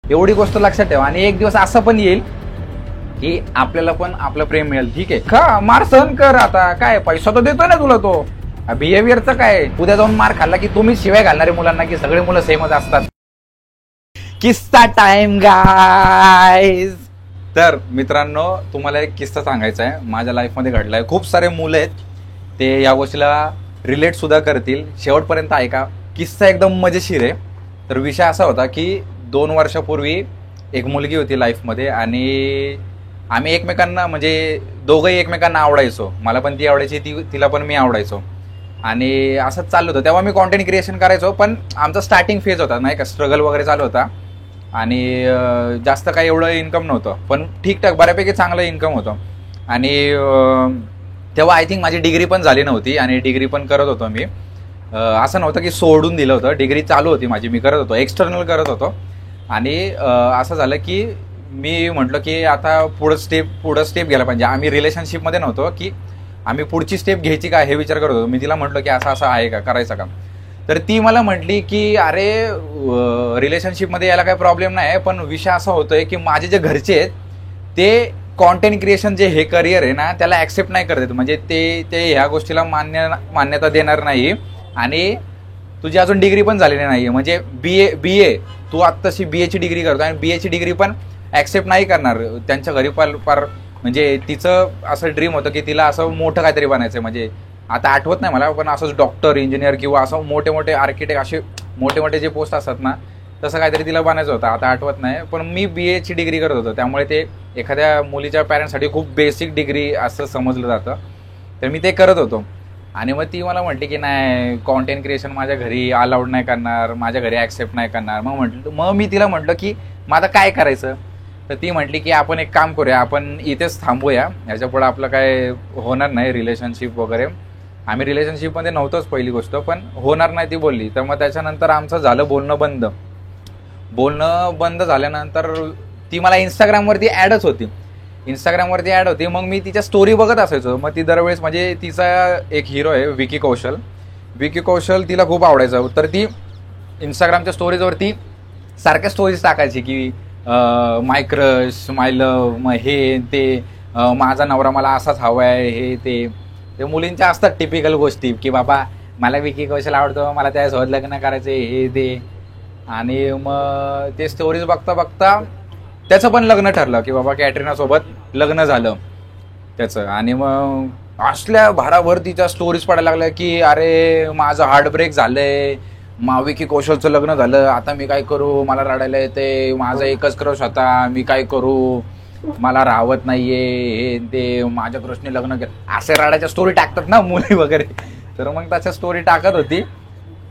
एवढी गोष्ट लक्षात ठेवा. आणि एक दिवस असं पण येईल की आपल्याला पण आपलं प्रेम मिळेल. ठीक आहे का, मार सहन कर. आता काय, पैसा तर देतोय ना तुला तो. बिहेवियरचं काय, उद्या जाऊन मार खाल्ला की तुम्ही शिवाय घालणारे मुलांना की सगळे मुलं सेमच असतात. किस्सा टाइम गाईज. तर मित्रांनो, तुम्हाला एक किस्सा सांगायचा आहे, माझ्या लाईफमध्ये घडलाय. खूप सारे मुलं आहेत ते या गोष्टीला रिलेट सुद्धा करतील. शेवटपर्यंत ऐका, किस्सा एकदम मजेशीर आहे. तर विषय असा होता की 2 वर्षापूर्वी एक मुलगी होती लाईफमध्ये आणि आम्ही एकमेकांना म्हणजे दोघंही एकमेकांना आवडायचो. मला पण ती आवडायची, तिला पण मी आवडायचो. आणि असंच चाललं होतं. तेव्हा मी कॉन्टेंट क्रिएशन करायचो, पण आमचा स्टार्टिंग फेज होता, नाही का, स्ट्रगल वगैरे चालू होता. आणि जास्त काही एवढं इन्कम नव्हतं, पण ठीकठाक बऱ्यापैकी चांगलं इन्कम होतं. आणि तेव्हा आय थिंक माझी डिग्री पण झाली नव्हती आणि डिग्री पण करत होतो मी. असं नव्हतं की सोडून दिलं होतं, डिग्री चालू होती माझी, मी करत होतो, एक्सटर्नल करत होतो. आणि असं झालं की मी म्हटलं की आता पुढं स्टेप घ्यायला पाहिजे. आम्ही रिलेशनशिपमध्ये नव्हतो की आम्ही पुढची स्टेप घ्यायची का हे विचार करत होतो. मी तिला म्हटलं की असं आहे का, करायचं का. तर ती मला म्हटली की अरे रिलेशनशिपमध्ये यायला काही प्रॉब्लेम नाही, पण विषय असा होतोय की माझे जे घरचे आहेत ते कॉन्टेंट क्रिएशन जे हे करिअर आहे ना त्याला ॲक्सेप्ट नाही करत. म्हणजे ते ह्या गोष्टीला मान्यता देणार नाही. आणि तुझी अजून डिग्री पण झालेली नाही आहे, म्हणजे बी ए तू आत्ताशी BA ची डिग्री करतो आणि BA ची डिग्री पण ॲक्सेप्ट नाही करणार. त्यांच्या घरी फार म्हणजे तिचं असं ड्रीम होतं की तिला असं मोठं काहीतरी बनायचं. म्हणजे आता आठवत नाही मला, पण असंच डॉक्टर, इंजिनियर किंवा असं मोठे आर्किटेक्ट, असे मोठे जे पोस्ट असतात ना, तसं काहीतरी तिला बनायचं होतं. आता आठवत नाही, पण मी BA ची डिग्री करत होतो, त्यामुळे ते एखाद्या मुलीच्या पॅरेंट्ससाठी खूप बेसिक डिग्री असं समजलं जातं. तर मी ते करत होतो. आणि मग ती मला म्हटली की नाही, कॉन्टेंट क्रिएशन माझ्या घरी अलाउड नाही करणार, माझ्या घरी ॲक्सेप्ट नाही करणार. मग मी तिला म्हटलं की मग आता काय करायचं. तर ती म्हटली की आपण एक काम करूया, आपण इथेच थांबूया, याच्यापुढे आपलं काय होणार नाही रिलेशनशिप वगैरे. आम्ही रिलेशनशिपमध्ये नव्हतोच पहिली गोष्ट, पण होणार नाही ती बोलली. तर मग त्याच्यानंतर आमचं झालं बोलणं बंद झाल्यानंतर ती मला इंस्टाग्रामवरती ॲडच होती. मग मी तिच्या स्टोरी बघत असायचो. मग ती दरवेळेस, म्हणजे तिचा एक हिरो आहे विकी कौशल तिला खूप आवडायचं. तर ती इंस्टाग्रामच्या स्टोरीजवरती सारख्या स्टोरीज टाकायची की माय क्रश, माय लव्ह, मग हे ते, माझा नवरा मला असाच हवा आहे, हे ते मुलींच्या असतात टिपिकल गोष्टी की बाबा मला विकी कौशल आवडतो, मला त्यासोबत लग्न करायचे, हे ते. आणि मग ते स्टोरीज बघता त्याचं पण लग्न ठरलं की बाबा कॅटरीनासोबत लग्न झालं त्याचं. आणि मग असल्या भाराभर तिच्या स्टोरीज पडायला लागल्या की अरे माझं हार्टब्रेक झालंय, विकी कौशलचं लग्न झालं, आता मी काय करू, मला रडायला येते, माझा एकच क्रश होता, मी काय करू, मला राहवत नाहीये, हे ते, माझ्या क्रशने लग्न केलं, असे रडायच्या स्टोरी टाकतात ना मुली वगैरे. तर मग त्याच्या स्टोरी टाकत होती.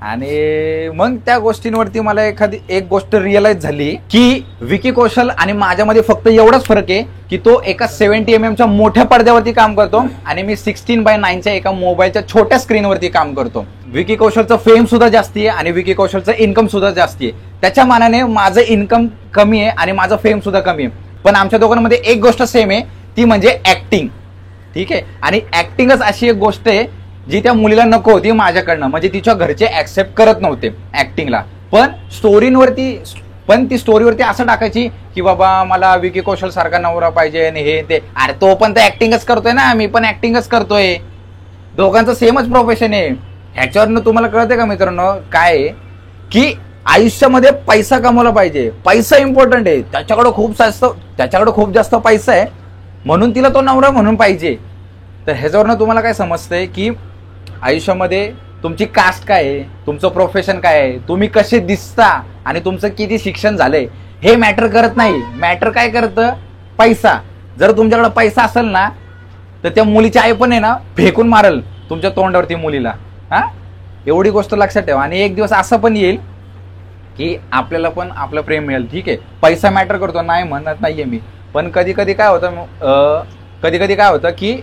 आणि मग त्या गोष्टींवरती मला एक गोष्ट रिअलाइज झाली की विकी कौशल आणि माझ्यामध्ये फक्त एवढाच फरक आहे की तो एका 70 mm मोठ्या पडद्यावरती काम करतो आणि मी 16:9 एका मोबाईलच्या छोट्या स्क्रीनवरती काम करतो. विकी कौशलचं फेम सुद्धा जास्ती आहे आणि विकी कौशलचं इन्कम सुद्धा जास्ती आहे. त्याच्या मानाने माझं इन्कम कमी आहे आणि माझं फेम सुद्धा कमी आहे. पण आमच्या दोघांमध्ये एक गोष्ट सेम आहे, ती म्हणजे ऍक्टिंग. ठीक आहे. आणि ऍक्टिंगच अशी एक गोष्ट आहे जी त्या मुलीला नको होती माझ्याकडनं. म्हणजे तिच्या घरचे ऍक्सेप्ट करत नव्हते ऍक्टिंगला. पण ती स्टोरीवरती असं टाकायची की बाबा मला विकी कौशल सारखा नवरा पाहिजे आणि हे ते. अरे तो पण तर ऍक्टिंगच करतोय ना, मी पण ऍक्टिंगच करतोय, दोघांचं सेमच प्रोफेशन आहे. ह्याच्यावरनं तुम्हाला कळतंय का मित्रांनो काय आहे की आयुष्यामध्ये पैसा कमवला पाहिजे, पैसा इम्पॉर्टंट आहे. त्याच्याकडे खूप जास्त पैसा आहे म्हणून तिला तो नवरा म्हणून पाहिजे. तर ह्याच्यावरनं तुम्हाला काय समजतंय की आयुष्यामध्ये तुमची कास्ट काय आहे, तुमचं प्रोफेशन काय आहे, तुम्ही कसे दिसता आणि तुमचं किती शिक्षण झालंय हे मॅटर करत नाही. मॅटर काय करतं, पैसा. जर तुमच्याकडे पैसा असेल ना तर त्या मुलीची आई पण आहे ना फेकून मारल तुमच्या तोंडावरती मुलीला. एवढी गोष्ट लक्षात ठेवा. आणि एक दिवस असं पण येईल की आपल्याला पण आपलं प्रेम मिळेल. ठीक आहे, पैसा मॅटर करतो, नाही म्हणत नाहीये मी, पण कधी कधी काय होतं की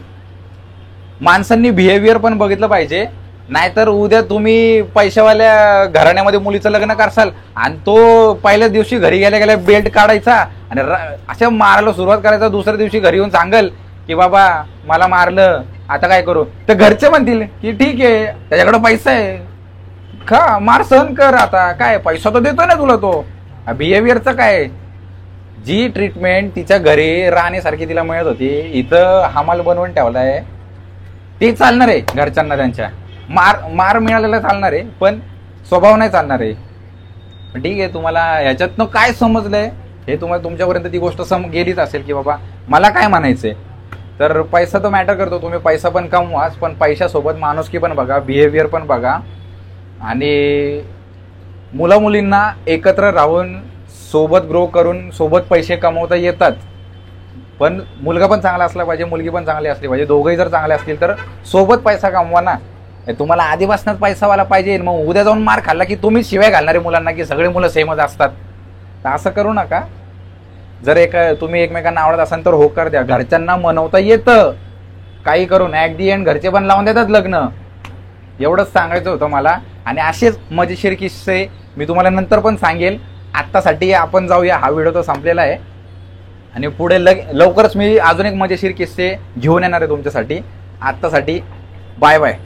माणसांनी बिहेवियर पण बघितलं पाहिजे. नाहीतर उद्या तुम्ही पैशावाल्या घराण्यामध्ये मुलीचं लग्न करसाल आणि तो पहिल्याच दिवशी घरी गेल्या बेल्ट काढायचा आणि अशा मारायला सुरुवात करायचा, दुसऱ्या दिवशी घरी येऊन सांगल की बाबा मला मारलं, आता काय करू. तर घरचे म्हणतील की ठीक आहे त्याच्याकडे पैसा आहे, खा मार सहन कर, आता काय पैसा तर देतोय ना तुला तो, बिहेवियरचं काय, जी ट्रीटमेंट तिच्या घरी राहण्यासारखी तिला मिळत होती, इथं हमाल बनवून ठेवलाय, ते चालणार आहे घरच्यांना. त्यांच्या मार मिळालेला चालणार आहे, पण स्वभाव नाही चालणार आहे. ठीक आहे, तुम्हाला ह्याच्यातनं काय समजलंय हे तुम्हाला तुमच्यापर्यंत ती गोष्ट गेलीच असेल की बाबा मला काय म्हणायचंय. तर पैसा तो मॅटर करतो, तुम्ही पैसा पण कमवाच, पण पैशासोबत माणुसकी पण बघा, बिहेवियर पण बघा, आणि मुला मुलींना एकत्र राहून सोबत ग्रो करून सोबत पैसे कमवता येतात. पण मुलगा पण चांगला असला पाहिजे, मुलगी पण चांगली असली पाहिजे. दोघंही जर चांगले असतील तर सोबत पैसा कमवा ना. तुम्हाला आधीपासूनच पैसावाला पाहिजे, मग उद्या जाऊन मार खाल्ला की तुम्ही शिवाय घालणारे मुलांना की सगळे मुलं सेमच असतात. तर असं करू नका. जर तुम्ही एकमेकांना आवडत असाल तर होकार द्या. घरच्यांना मनवता येतं काही करून, ऍट दी एंड घरचे पण लावून देतात लग्न. एवढंच सांगायचं होतं मला. आणि असेच मजेशीर किस्से मी तुम्हाला नंतर पण सांगेल. आत्तासाठी आपण जाऊया, हा व्हिडिओ तो संपलेला आहे, आणि पुढे लवकरच मी अजून एक मजेशीर किस्से घेऊन येणार आहे तुमच्यासाठी. आत्तासाठी बाय बाय.